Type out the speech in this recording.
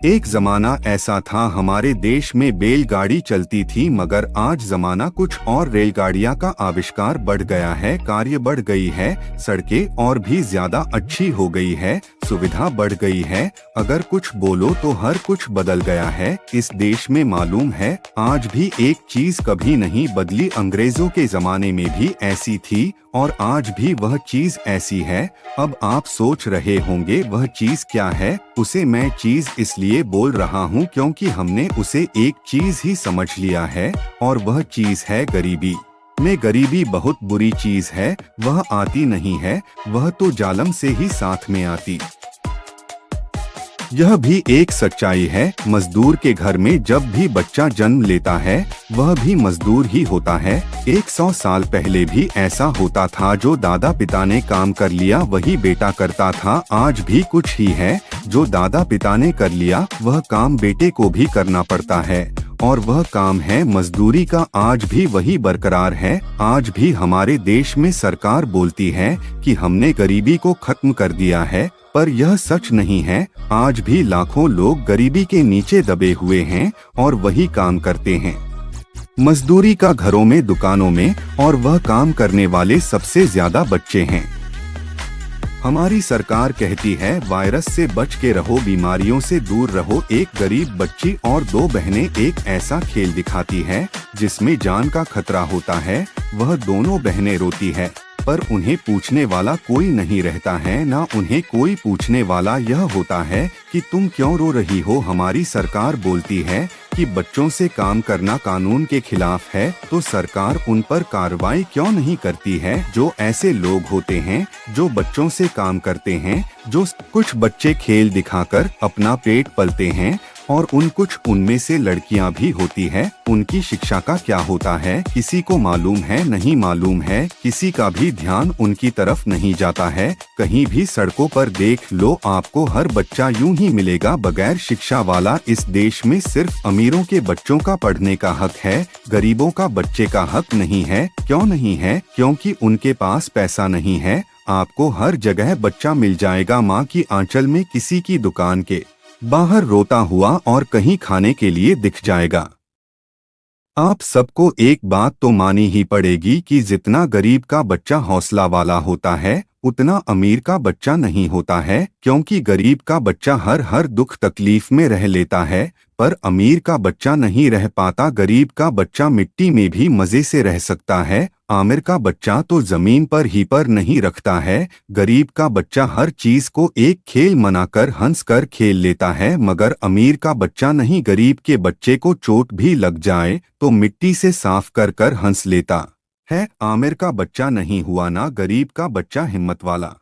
एक जमाना ऐसा था, हमारे देश में बैलगाड़ी चलती थी, मगर आज जमाना कुछ और। रेलगाड़ियां का आविष्कार बढ़ गया है, कार्य बढ़ गई है, सड़कें और भी ज्यादा अच्छी हो गई है, सुविधा बढ़ गई है। अगर कुछ बोलो तो हर कुछ बदल गया है इस देश में, मालूम है। आज भी एक चीज कभी नहीं बदली, अंग्रेजों के जमाने में भी ऐसी थी और आज भी वह चीज ऐसी है। अब आप सोच रहे होंगे वह चीज क्या है। उसे मैं चीज इसलिए बोल रहा हूँ क्योंकि हमने उसे एक चीज ही समझ लिया है और वह चीज है गरीबी। में गरीबी बहुत बुरी चीज है, वह आती नहीं है, वह तो जालम से ही साथ में आती। यह भी एक सच्चाई है, मजदूर के घर में जब भी बच्चा जन्म लेता है वह भी मजदूर ही होता है। 100 साल पहले भी ऐसा होता था, जो दादा पिता ने काम कर लिया वही बेटा करता था। आज भी कुछ ही है, जो दादा पिता ने कर लिया वह काम बेटे को भी करना पड़ता है और वह काम है मजदूरी का। आज भी वही बरकरार है। आज भी हमारे देश में सरकार बोलती है कि हमने गरीबी को खत्म कर दिया है, पर यह सच नहीं है। आज भी लाखों लोग गरीबी के नीचे दबे हुए हैं और वही काम करते हैं मजदूरी का, घरों में, दुकानों में, और वह काम करने वाले सबसे ज्यादा बच्चे हैं। हमारी सरकार कहती है वायरस से बच के रहो, बीमारियों से दूर रहो। एक गरीब बच्ची और 2 बहनें एक ऐसा खेल दिखाती है जिसमें जान का खतरा होता है। वह दोनों बहनें रोती है पर उन्हें पूछने वाला कोई नहीं रहता है, ना उन्हें कोई पूछने वाला यह होता है कि तुम क्यों रो रही हो। हमारी सरकार बोलती है कि बच्चों से काम करना कानून के खिलाफ है, तो सरकार उन पर कार्रवाई क्यों नहीं करती है। जो ऐसे लोग होते हैं जो बच्चों से काम करते हैं, जो कुछ बच्चे खेल दिखाकर अपना पेट पलते हैं और उनमें से लड़कियां भी होती है, उनकी शिक्षा का क्या होता है किसी को मालूम है नहीं मालूम है। किसी का भी ध्यान उनकी तरफ नहीं जाता है। कहीं भी सड़कों पर देख लो, आपको हर बच्चा यूं ही मिलेगा बगैर शिक्षा वाला। इस देश में सिर्फ अमीरों के बच्चों का पढ़ने का हक है, गरीबों का बच्चे का हक नहीं है। क्यों नहीं है? क्योंकि उनके पास पैसा नहीं है। आपको हर जगह बच्चा मिल जाएगा, माँ की आंचल में, किसी की दुकान के बाहर रोता हुआ, और कहीं खाने के लिए दिख जाएगा। आप सबको एक बात तो मानी ही पड़ेगी कि जितना गरीब का बच्चा हौसला वाला होता है उतना अमीर का बच्चा नहीं होता है, क्योंकि गरीब का बच्चा हर दुख तकलीफ में रह लेता है पर अमीर का बच्चा नहीं रह पाता। गरीब का बच्चा मिट्टी में भी मजे से रह सकता है, आमिर का बच्चा तो जमीन पर ही पर नहीं रखता है। गरीब का बच्चा हर चीज को एक खेल मनाकर हंस कर खेल लेता है, मगर अमीर का बच्चा नहीं। गरीब के बच्चे को चोट भी लग जाए तो मिट्टी से साफ कर कर हंस लेता है। आमिर का बच्चा नहीं हुआ ना गरीब का बच्चा हिम्मत वाला।